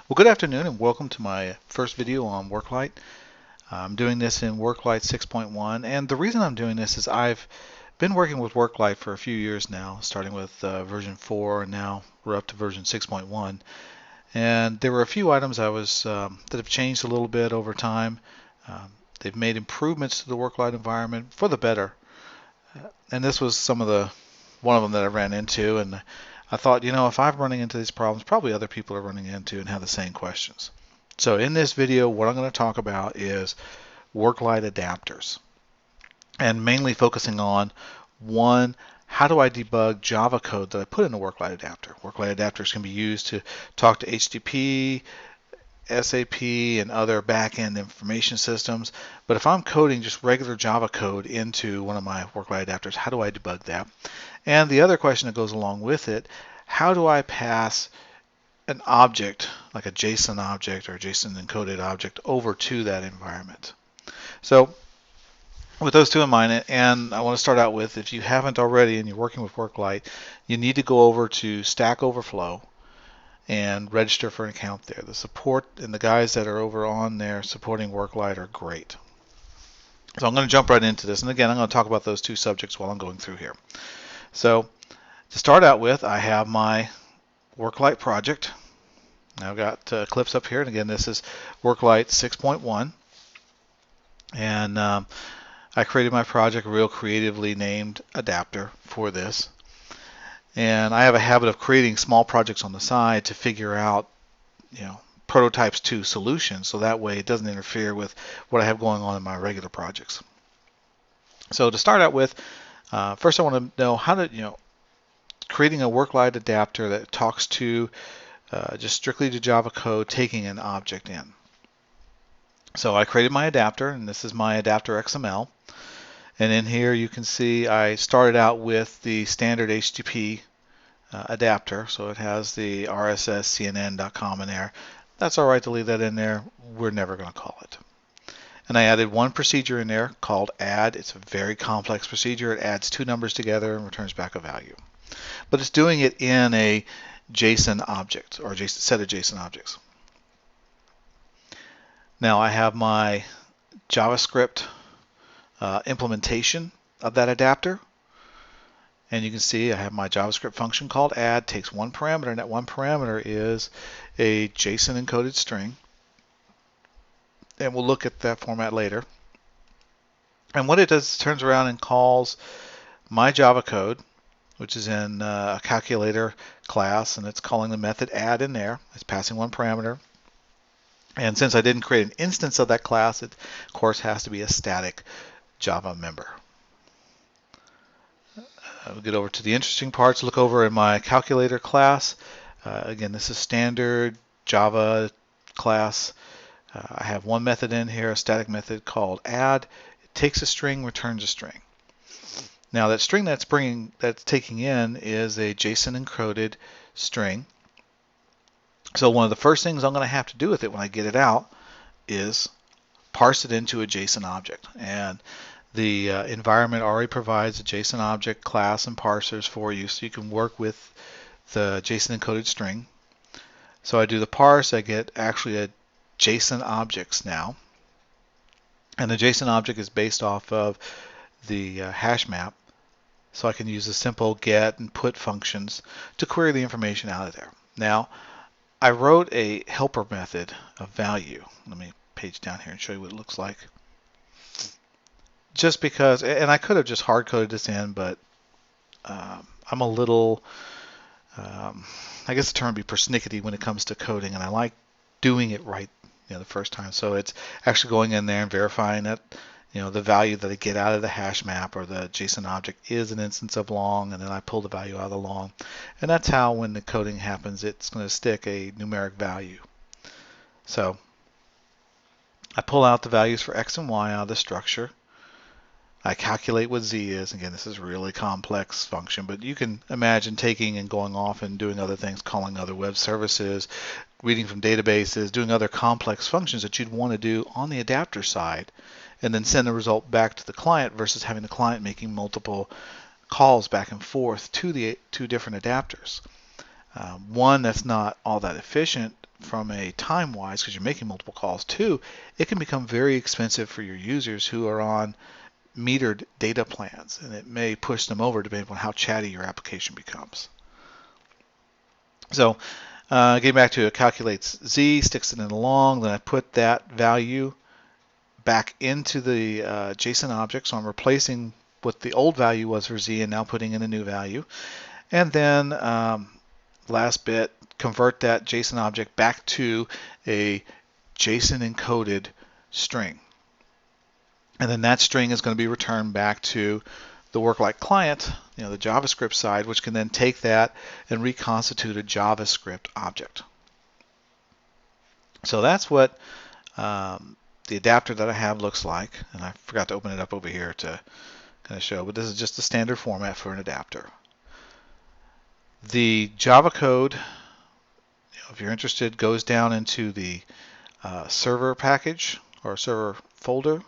Well, good afternoon and welcome to my first video on Worklight. I'm doing this in Worklight 6.1, and the reason I'm doing this is I've been working with Worklight for a few years now, starting with version 4, and now we're up to version 6.1. And there were a few items that have changed a little bit over time. They've made improvements to the Worklight environment for the better, and this was one of them that I ran into, and I thought, if I'm running into these problems, probably other people are running into and have the same questions. So in this video, what I'm going to talk about is Worklight adapters, and mainly focusing on one, how do I debug Java code that I put in a Worklight adapter? Worklight adapters can be used to talk to HTTP, SAP, and other back-end information systems. But if I'm coding just regular Java code into one of my Worklight adapters, how do I debug that? And the other question that goes along with it, how do I pass an object, like a JSON object or a JSON encoded object, over to that environment? So with those two in mind, and I want to start out with, if you haven't already and you're working with Worklight, you need to go over to Stack Overflow and register for an account there. The support and the guys that are over on there supporting Worklight are great. So I'm going to jump right into this, and again, I'm going to talk about those two subjects while I'm going through here. So to start out with, I have my Worklight project. I've got clips up here, and again, this is Worklight 6.1, and I created my project, real creatively named adapter for this. And I have a habit of creating small projects on the side to figure out, prototypes to solutions, so that way it doesn't interfere with what I have going on in my regular projects. So to start out with, first I want to know how to, creating a Worklight adapter that talks to just strictly to Java code, taking an object in. So I created my adapter, and this is my adapter XML. And in here you can see I started out with the standard HTTP adapter, so it has the rsscnn.com in there. That's all right to leave that in there. We're never going to call it. And I added one procedure in there called add. It's a very complex procedure. It adds two numbers together and returns back a value. But it's doing it in a JSON object, or a set of JSON objects. Now I have my JavaScript implementation of that adapter. And you can see I have my JavaScript function called add, takes one parameter, and that one parameter is a JSON encoded string. And we'll look at that format later. And what it does is turns around and calls my Java code, which is in a calculator class, and it's calling the method add in there. It's passing one parameter. And since I didn't create an instance of that class, it of course has to be a static Java member. We'll get over to the interesting parts. Look over in my calculator class. Again, this is standard Java class. I have one method in here, a static method called add. It takes a string, returns a string. Now that string that's taking in is a JSON encoded string. So one of the first things I'm going to have to do with it when I get it out is parse it into a JSON object. And the environment already provides a JSON object class and parsers for you, so you can work with the JSON encoded string. So I do the parse, I get actually a JSON objects now. And the JSON object is based off of the hash map. So I can use the simple get and put functions to query the information out of there. Now, I wrote a helper method of value. Let me page down here and show you what it looks like. Just because, and I could have just hard coded this in, but I'm a little, I guess the term would be persnickety when it comes to coding, and I like doing it right, the first time. So it's actually going in there and verifying that, the value that I get out of the hash map or the JSON object is an instance of long, and then I pull the value out of the long. And that's how, when the coding happens, it's going to stick a numeric value. So I pull out the values for x and y out of the structure. I calculate what z is. Again, this is a really complex function, but you can imagine taking and going off and doing other things, calling other web services, reading from databases, doing other complex functions that you'd want to do on the adapter side, and then send the result back to the client versus having the client making multiple calls back and forth to the two different adapters. One that's not all that efficient from a time-wise, because you're making multiple calls. Two, it can become very expensive for your users who are on metered data plans, and it may push them over depending on how chatty your application becomes. So getting back to it, calculates Z, sticks it in the long, then I put that value back into the JSON object. So I'm replacing what the old value was for Z and now putting in a new value. And then last bit, convert that JSON object back to a JSON encoded string. And then that string is going to be returned back to the Worklight client, the JavaScript side, which can then take that and reconstitute a JavaScript object. So that's what the adapter that I have looks like. And I forgot to open it up over here to kind of show, but this is just the standard format for an adapter. The Java code, if you're interested, goes down into the server package or server folder.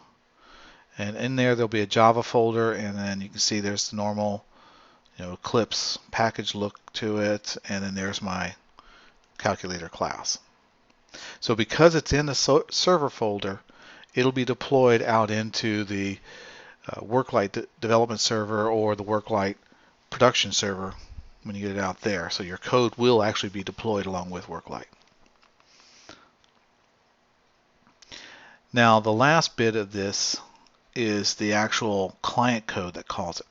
And in there, there'll be a Java folder, and then you can see there's the normal, Eclipse package look to it, and then there's my calculator class. So because it's in the server folder, it'll be deployed out into the Worklight development server or the Worklight production server when you get it out there. So your code will actually be deployed along with Worklight. Now the last bit of this is the actual client code that calls it.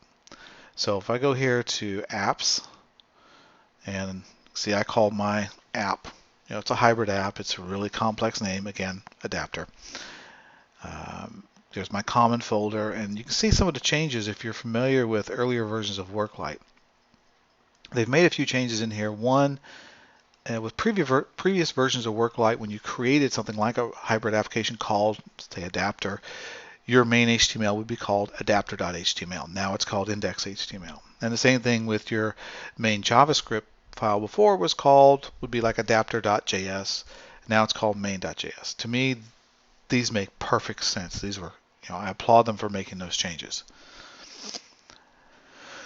So if I go here to apps and see I called my app, it's a hybrid app, it's a really complex name, again, adapter. There's my common folder, and you can see some of the changes if you're familiar with earlier versions of Worklight. They've made a few changes in here. One, with previous versions of Worklight, when you created something like a hybrid application called, say, adapter, your main HTML would be called adapter.html. Now it's called index.html. And the same thing with your main JavaScript file before would be like adapter.js. Now it's called main.js. To me, these make perfect sense. These were, I applaud them for making those changes.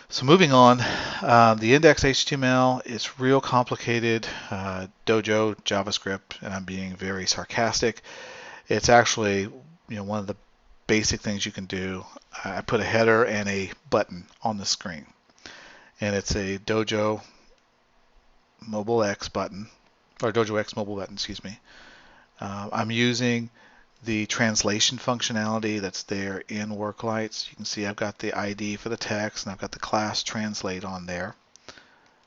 So moving on, the index.html is real complicated. Dojo JavaScript, and I'm being very sarcastic. It's actually, one of the basic things you can do. I put a header and a button on the screen, and it's a Dojo Mobile X button, or Dojo X mobile button, excuse me. I'm using the translation functionality that's there in Worklight. So you can see I've got the ID for the text, and I've got the class translate on there,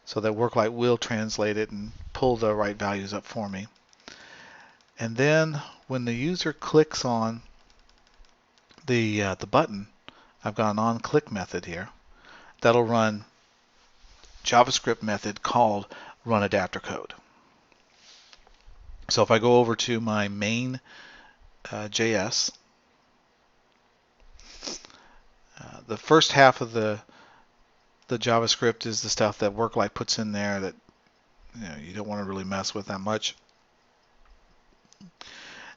so that Worklight will translate it and pull the right values up for me. And then when the user clicks on the button, I've got an on-click method here that'll run JavaScript method called runAdapterCode. So if I go over to my main JS, the first half of the JavaScript is the stuff that Worklight puts in there that you don't want to really mess with that much.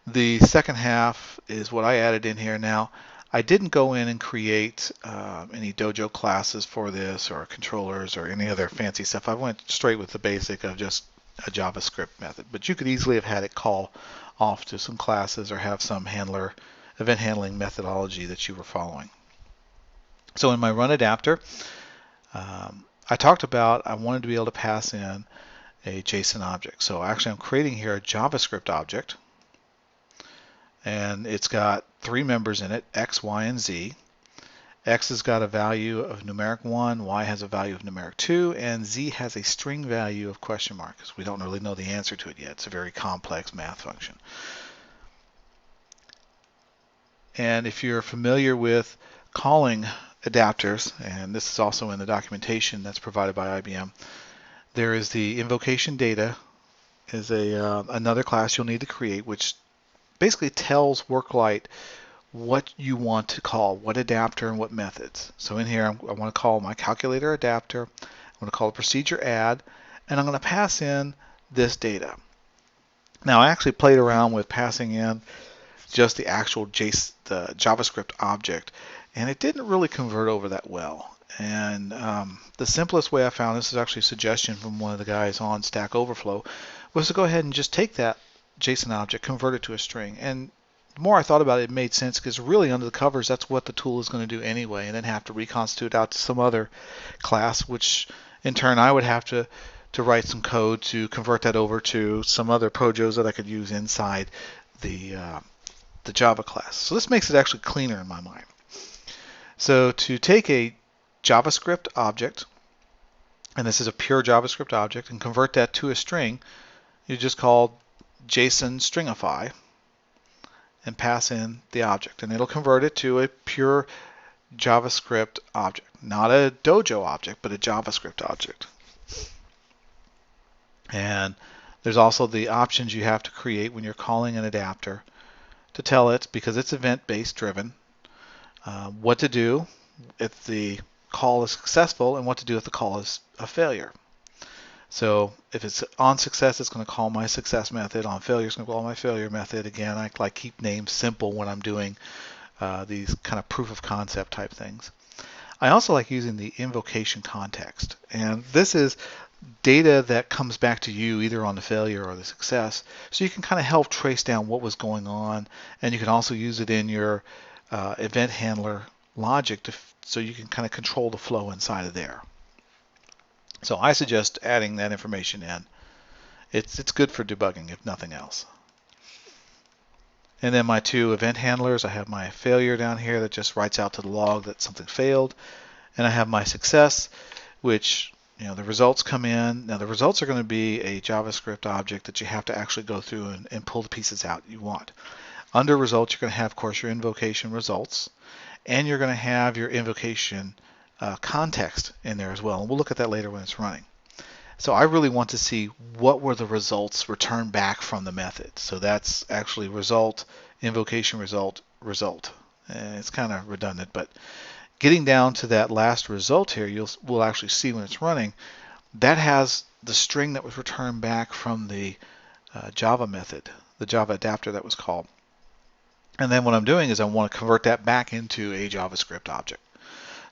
The second half is what I added in here. Now, I didn't go in and create any Dojo classes for this or controllers or any other fancy stuff. I went straight with the basic of just a JavaScript method. But you could easily have had it call off to some classes or have some event handling methodology that you were following. So in my run adapter, I talked about I wanted to be able to pass in a JSON object. So actually I'm creating here a JavaScript object. And it's got three members in it, X, Y, and Z. X has got a value of numeric 1, Y has a value of numeric 2, and Z has a string value of question mark, because we don't really know the answer to it yet. It's a very complex math function. And if you're familiar with calling adapters, and this is also in the documentation that's provided by IBM, there is the invocation data is another class you'll need to create, which basically tells Worklight what you want to call, what adapter and what methods. So in here, I want to call my calculator adapter, I want to call the procedure add, and I'm going to pass in this data. Now I actually played around with passing in just the actual the JavaScript object, and it didn't really convert over that well. And the simplest way I found, this is actually a suggestion from one of the guys on Stack Overflow, was to go ahead and just take that JSON object, convert it to a string. And the more I thought about it, it made sense because really under the covers, that's what the tool is going to do anyway, and then have to reconstitute out to some other class, which in turn I would have to write some code to convert that over to some other projos that I could use inside the Java class. So this makes it actually cleaner in my mind. So to take a JavaScript object, and this is a pure JavaScript object, and convert that to a string, you just call JSON stringify and pass in the object, and it'll convert it to a pure JavaScript object, not a Dojo object, but a JavaScript object. And there's also the options you have to create when you're calling an adapter to tell it, because it's event-based driven, what to do if the call is successful and what to do if the call is a failure. So if it's on success, it's going to call my success method. On failure, it's going to call my failure method. Again, I like keep names simple when I'm doing these kind of proof of concept type things. I also like using the invocation context. And this is data that comes back to you either on the failure or the success. So you can kind of help trace down what was going on. And you can also use it in your event handler logic so you can kind of control the flow inside of there. So I suggest adding that information in. It's good for debugging, if nothing else. And then my two event handlers, I have my failure down here that just writes out to the log that something failed. And I have my success, which, the results come in. Now the results are going to be a JavaScript object that you have to actually go through and pull the pieces out you want. Under results, you're going to have, of course, your invocation results. And you're going to have your invocation context in there as well. And we'll look at that later when it's running. So I really want to see what were the results returned back from the method. So that's actually result, invocation result, result. And it's kind of redundant, but getting down to that last result here, we'll actually see when it's running, that has the string that was returned back from the Java method, the Java adapter that was called. And then what I'm doing is I want to convert that back into a JavaScript object.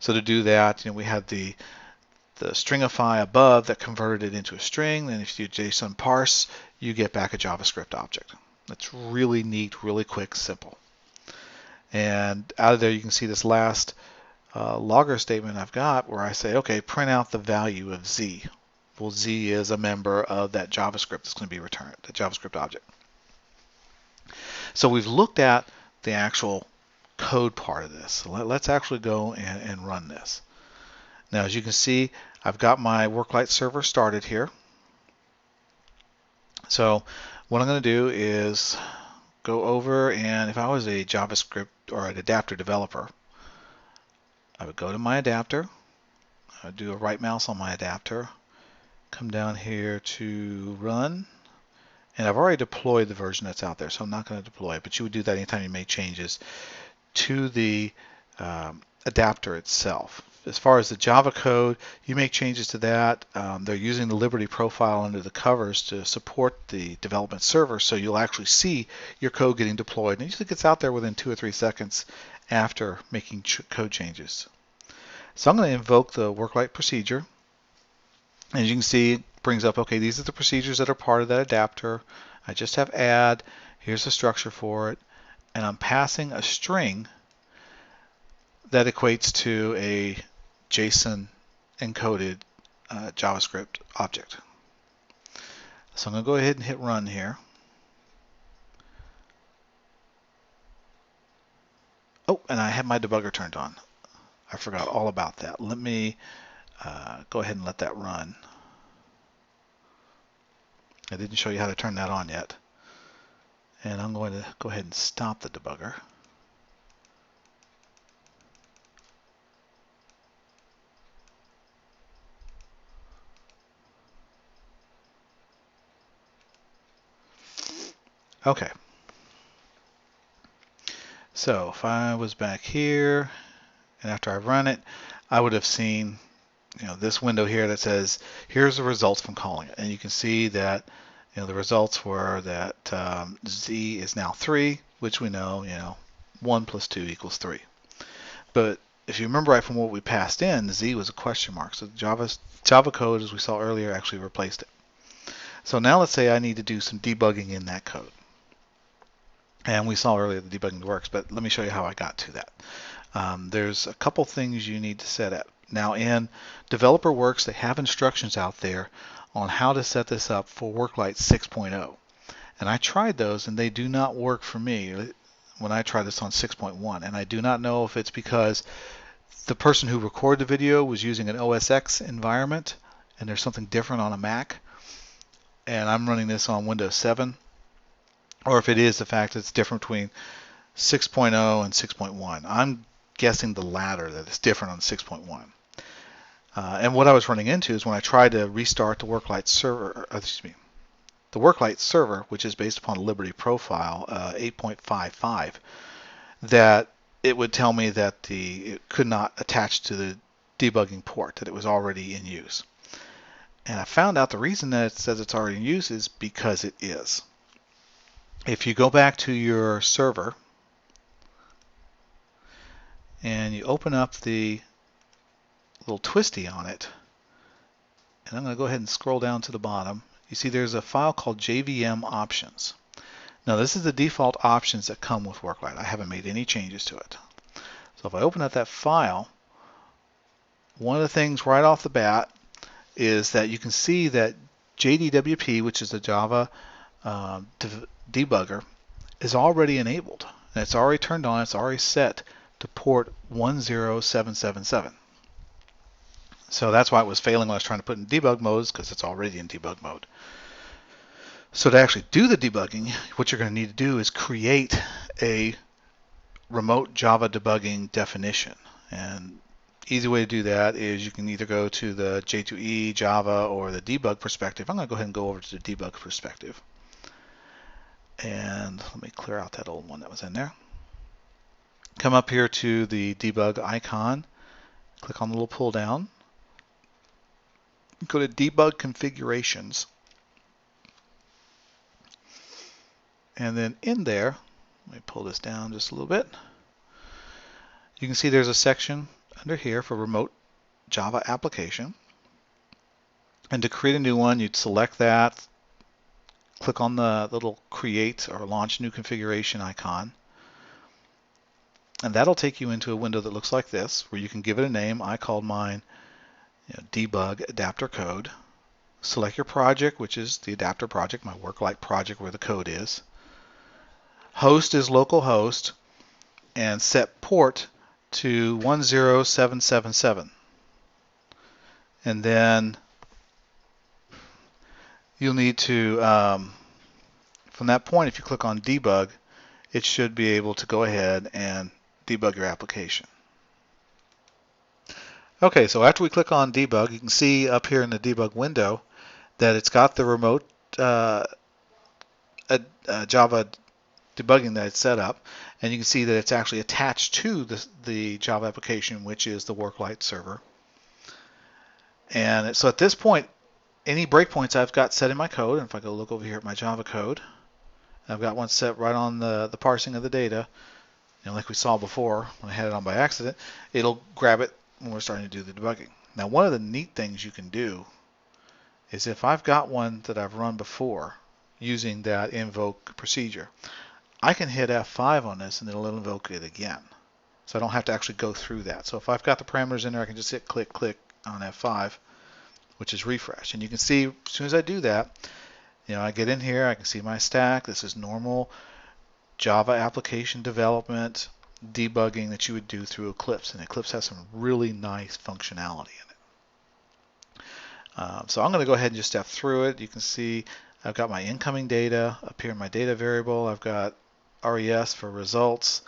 So to do that, we had the stringify above that converted it into a string. Then if you do JSON parse, you get back a JavaScript object. That's really neat, really quick, simple. And out of there, you can see this last logger statement I've got where I say, okay, print out the value of Z. Well, Z is a member of that JavaScript that's going to be returned, the JavaScript object. So we've looked at the actual code part of this. So let's actually go and run this. Now, as you can see, I've got my Worklight server started here. So what I'm going to do is go over, and if I was a JavaScript or an adapter developer, I would go to my adapter, I would do a right mouse on my adapter, come down here to run, and I've already deployed the version that's out there, so I'm not going to deploy it, but you would do that anytime you make changes to the adapter itself. As far as the Java code, you make changes to that. They're using the Liberty profile under the covers to support the development server, so you'll actually see your code getting deployed. And it usually gets out there within 2 or 3 seconds after making code changes. So I'm going to invoke the Worklight procedure. As you can see, it brings up, okay, these are the procedures that are part of that adapter. I just have add. Here's the structure for it. And I'm passing a string that equates to a JSON encoded JavaScript object. So I'm going to go ahead and hit run here. Oh, and I have my debugger turned on. I forgot all about that. Let me go ahead and let that run. I didn't show you how to turn that on yet. And I'm going to go ahead and stop the debugger. Okay. So if I was back here, and after I run it, I would have seen, this window here that says, here's the results from calling it. And you can see that, the results were that Z is now 3, which we know, 1 plus 2 equals 3. But if you remember right from what we passed in, Z was a question mark. So Java code, as we saw earlier, actually replaced it. So now let's say I need to do some debugging in that code. And we saw earlier the debugging works, but let me show you how I got to that. There's a couple things you need to set up. Now in Developer Works, they have instructions out there on how to set this up for Worklight 6.0. And I tried those and they do not work for me when I tried this on 6.1. And I do not know if it's because the person who recorded the video was using an OS X environment and there's something different on a Mac, and I'm running this on Windows 7, or if it is the fact that it's different between 6.0 and 6.1. I'm guessing the latter, that it's different on 6.1. And what I was running into is when I tried to restart the Worklight server, the Worklight server, which is based upon a Liberty profile 8.55, that it would tell me that it could not attach to the debugging port, that it was already in use. And I found out the reason that it says it's already in use is because it is. If you go back to your server and you open up the little twisty on it, and I'm going to go ahead and scroll down to the bottom, you see there's a file called JVM options. Now this is the default options that come with Worklight. I haven't made any changes to it. So if I open up that file, one of the things right off the bat is that you can see that JDWP, which is the Java debugger, is already enabled. And it's already turned on, it's already set to port 10777. So that's why it was failing when I was trying to put in debug modes, because it's already in debug mode. So to actually do the debugging, what you're going to need to do is create a remote Java debugging definition. And easy way to do that is you can either go to the J2E, Java, or the debug perspective. I'm going to go ahead and go over to the debug perspective. And let me clear out that old one that was in there. Come up here to the debug icon, click on the little pull down, go to debug configurations, and then in there, let me pull this down just a little bit. You can see there's a section under here for remote Java application. And to create a new one, you'd select that, click on the little create or launch new configuration icon. And that'll take you into a window that looks like this, where you can give it a name. I called mine debug adapter code. Select your project, which is the adapter project, my Worklight project where the code is. Host is localhost, and set port to 10777. And then you'll need to, from that point, if you click on debug, it should be able to go ahead and debug your application. Okay, so after we click on debug, you can see up here in the debug window that it's got the remote Java debugging that it's set up, and you can see that it's actually attached to the Java application, which is the Worklight server. And so at this point, any breakpoints I've got set in my code, and if I go look over here at my Java code, I've got one set right on the parsing of the data, like we saw before when I had it on by accident, it'll grab it when we're starting to do the debugging. Now one of the neat things you can do is if I've got one that I've run before using that invoke procedure, I can hit F5 on this and it'll invoke it again. So I don't have to actually go through that. So if I've got the parameters in there, I can just hit click, click on F5, which is refresh. And you can see as soon as I do that, I get in here, I can see my stack. This is normal Java application development debugging that you would do through Eclipse. And Eclipse has some really nice functionality in it. So I'm going to go ahead and just step through it. You can see I've got my incoming data up here in my data variable. I've got RES for results,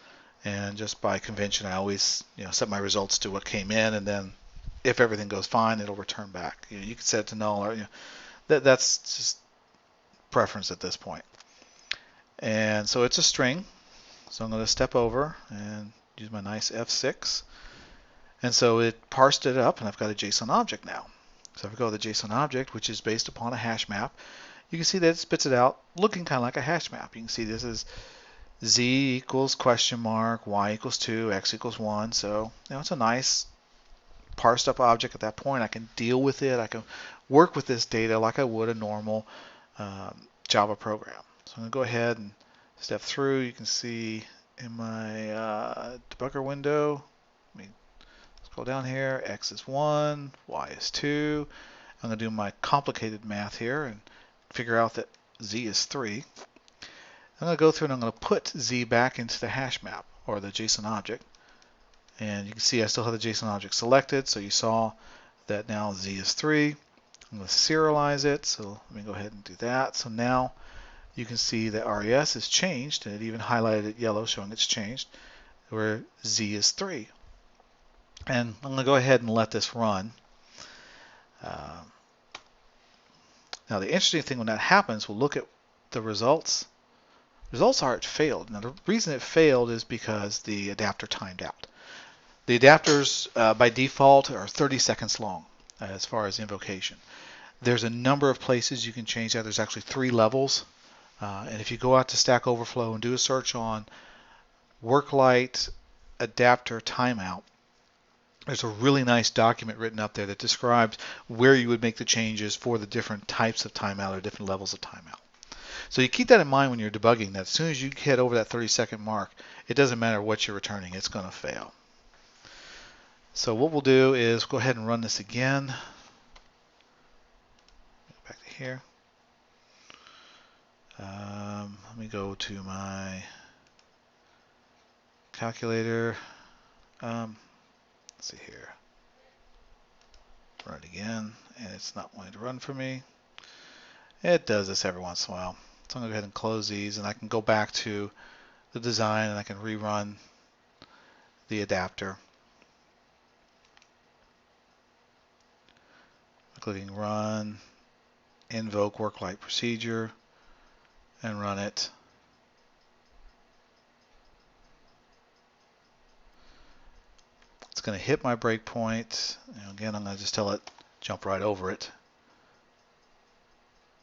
and just by convention I always set my results to what came in, and then if everything goes fine, it'll return back. You can set it to null, or that's just preference at this point. And so it's a string, so I'm going to step over and use my nice F6, and so it parsed it up, and I've got a JSON object now. So if I go to the JSON object, which is based upon a hash map, you can see that it spits it out looking kind of like a hash map. You can see this is z equals question mark, y equals 2, x equals 1. So it's a nice parsed up object at that point. I can deal with it. I can work with this data like I would a normal Java program. So I'm going to go ahead and step through. You can see in my debugger window, let me scroll down here, X is 1, Y is 2. I'm going to do my complicated math here and figure out that Z is 3. I'm going to go through and I'm going to put Z back into the hash map or the JSON object. And you can see I still have the JSON object selected, so you saw that now Z is 3. I'm going to serialize it, so let me go ahead and do that. So now you can see that RES is changed, and it even highlighted it yellow showing it's changed, where Z is 3. And I'm going to go ahead and let this run. Now the interesting thing when that happens, we'll look at the results. Results are it failed. Now the reason it failed is because the adapter timed out. The adapters by default are 30 seconds long as far as invocation. There's a number of places you can change that. There's actually 3 levels. And if you go out to Stack Overflow and do a search on Worklight adapter timeout, there's a really nice document written up there that describes where you would make the changes for the different types of timeout or different levels of timeout. So you keep that in mind when you're debugging, that as soon as you hit over that 30-second mark, it doesn't matter what you're returning, it's going to fail. So what we'll do is go ahead and run this again. Go back to here. Let me go to my calculator. Let's see here. Run it again, and it's not wanting to run for me. It does this every once in a while. So I'm going to go ahead and close these, and I can go back to the design, and I can rerun the adapter. Clicking Run, invoke Worklight procedure, and run it. It's going to hit my breakpoint. Again, I'm going to just tell it jump right over it,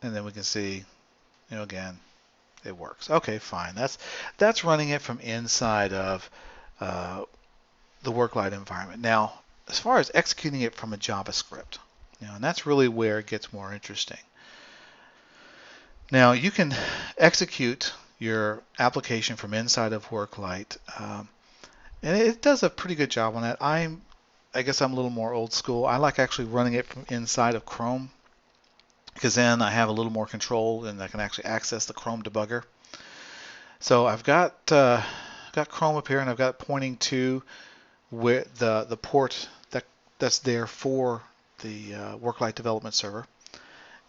and then we can see, again, it works. Okay, fine. That's running it from inside of the Worklight environment. Now, as far as executing it from a JavaScript, and that's really where it gets more interesting. Now, you can execute your application from inside of Worklight, and it does a pretty good job on that. I guess I'm a little more old school. I like actually running it from inside of Chrome, because then I have a little more control and I can actually access the Chrome debugger. So I've got Chrome up here, and I've got pointing to where the port that's there for the Worklight development server.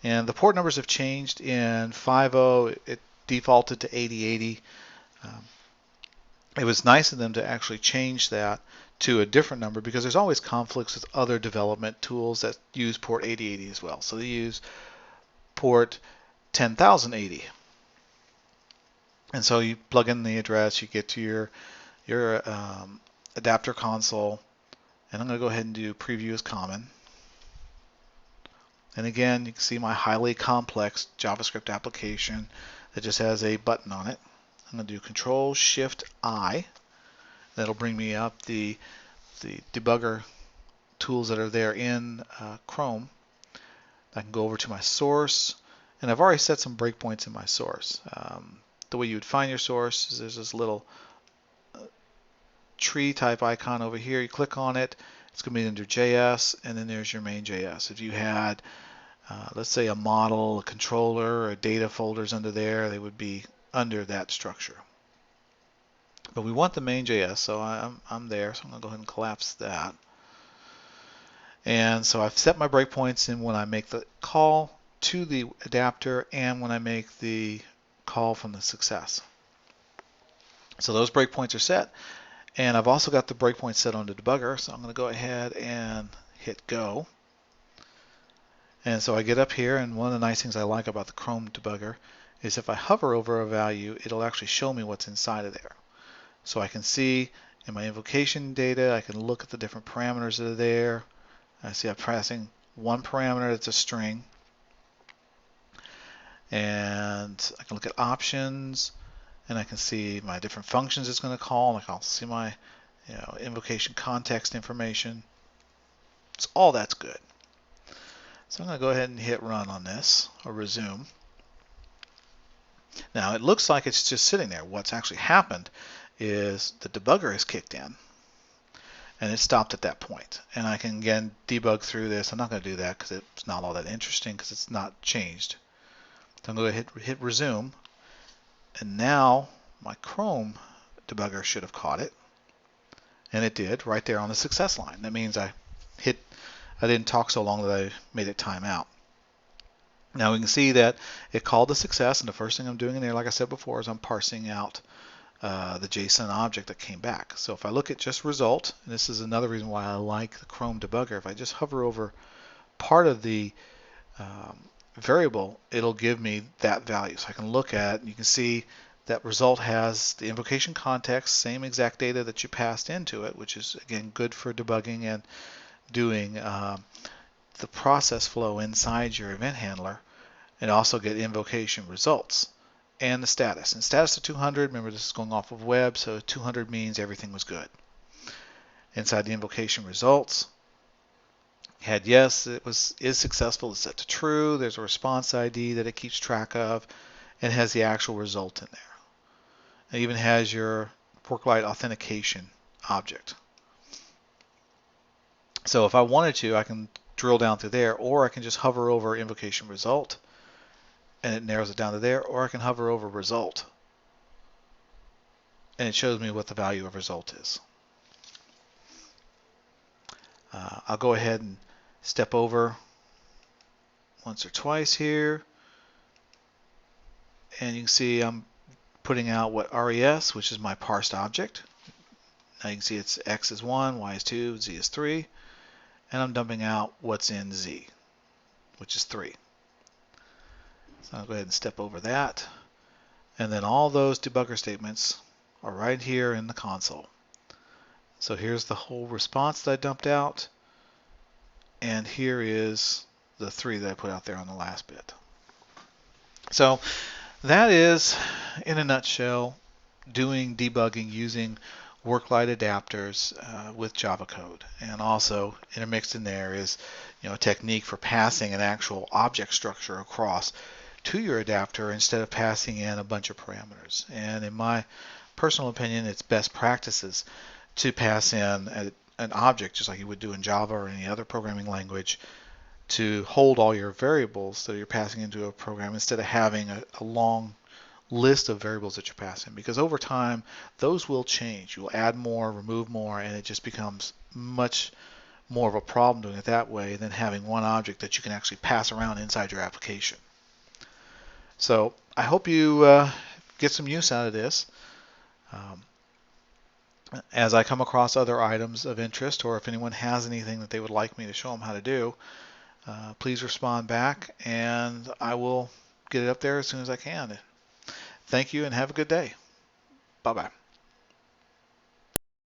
And the port numbers have changed. In 5.0, it defaulted to 8080. It was nice of them to actually change that to a different number, because there's always conflicts with other development tools that use port 8080 as well. So they use port 10,080. And so you plug in the address, you get to your adapter console, and I'm going to go ahead and do preview as common. And again, you can see my highly complex JavaScript application that just has a button on it. I'm going to do Control-Shift-I. That'll bring me up the debugger tools that are there in Chrome. I can go over to my source, and I've already set some breakpoints in my source. The way you would find your source is there's this little tree type icon over here. You click on it, it's going to be under JS, and then there's your main JS. If you had, let's say, a model, a controller, or data folders under there, they would be under that structure. But we want the main JS, so I'm there, so I'm going to go ahead and collapse that. And so I've set my breakpoints in when I make the call to the adapter and when I make the call from the success. So those breakpoints are set, and I've also got the breakpoint set on the debugger, so I'm going to go ahead and hit go. And so I get up here, and one of the nice things I like about the Chrome debugger is if I hover over a value, it'll actually show me what's inside of there. So I can see in my invocation data, I can look at the different parameters that are there. I see I'm passing one parameter that's a string. And I can look at options, and I can see my different functions it's going to call. Like I'll see my invocation context information. So all that's good. So I'm going to go ahead and hit run on this, or resume. Now it looks like it's just sitting there. What's actually happened is the debugger has kicked in and it stopped at that point. And I can again debug through this. I'm not going to do that because it's not all that interesting because it's not changed. So I'm going to hit resume, and now my Chrome debugger should have caught it, and it did right there on the success line. That means I didn't talk so long that I made it time out. Now we can see that it called the success, and the first thing I'm doing in there, like I said before, is I'm parsing out the JSON object that came back. So if I look at just result, and this is another reason why I like the Chrome debugger, if I just hover over part of the variable, it'll give me that value. So I can look at it, and you can see that result has the invocation context, same exact data that you passed into it, which is again good for debugging and doing the process flow inside your event handler, and also get invocation results and the status. And status of 200, remember this is going off of web, so 200 means everything was good. Inside the invocation results, had yes, is successful, is set to true. There's a response ID that it keeps track of, and has the actual result in there. It even has your Worklight authentication object. So if I wanted to, I can drill down through there, or I can just hover over invocation result, and it narrows it down to there, or I can hover over result, and it shows me what the value of result is. I'll go ahead and step over once or twice here, and you can see I'm putting out what res, which is my parsed object. Now you can see it's x is 1, y is 2, z is 3, and I'm dumping out what's in z, which is 3. So I'll go ahead and step over that, and then all those debugger statements are right here in the console. So here's the whole response that I dumped out, and here is the 3 that I put out there on the last bit. So that is, in a nutshell, doing debugging using Worklight adapters with Java code. And also intermixed in there is a technique for passing an actual object structure across to your adapter instead of passing in a bunch of parameters. And in my personal opinion, it's best practices to pass in an object just like you would do in Java or any other programming language to hold all your variables that you're passing into a program instead of having a long list of variables that you're passing, because over time those will change. You'll add more, remove more, and it just becomes much more of a problem doing it that way than having one object that you can actually pass around inside your application. So I hope you get some use out of this. As I come across other items of interest, or if anyone has anything that they would like me to show them how to do, please respond back, and I will get it up there as soon as I can. Thank you, and have a good day. Bye-bye.